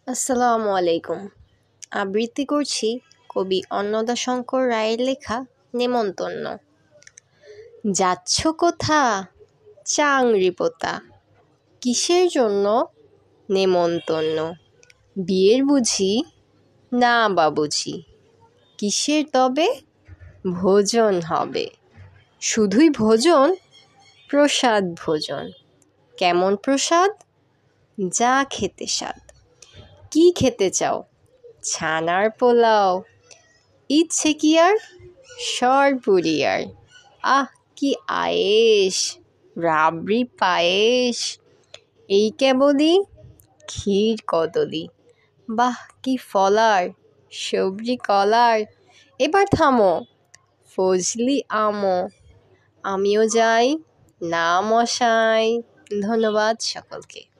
আসসালামু আলাইকুম। আবৃত্তি করছি কবি অন্নদাশঙ্কর রায়ের লেখা নেমন্তন্ন। যাচ্ছ কোথা চাংরি পোতা, কিসের জন্য নেমন্তন্ন? বিয়ের বুঝি না বাবুঝি, কিসের তবে ভোজন হবে? শুধুই ভোজন? প্রসাদ ভোজন। কেমন প্রসাদ? যা খেতে স্বাদ। কি খেতে চাও? ছানার পোলাও, ইচ্ছে কি আর সরপুরিয়ার। আহ কি আয়েশ, রাবড়ি পায়েস, এই কেবলই ক্ষীর কদলি। বাহ কি ফলার, সবজি কলার। এবার থামো, ফজলি আমো, আমিও যাই না মশাই। ধন্যবাদ সকলকে।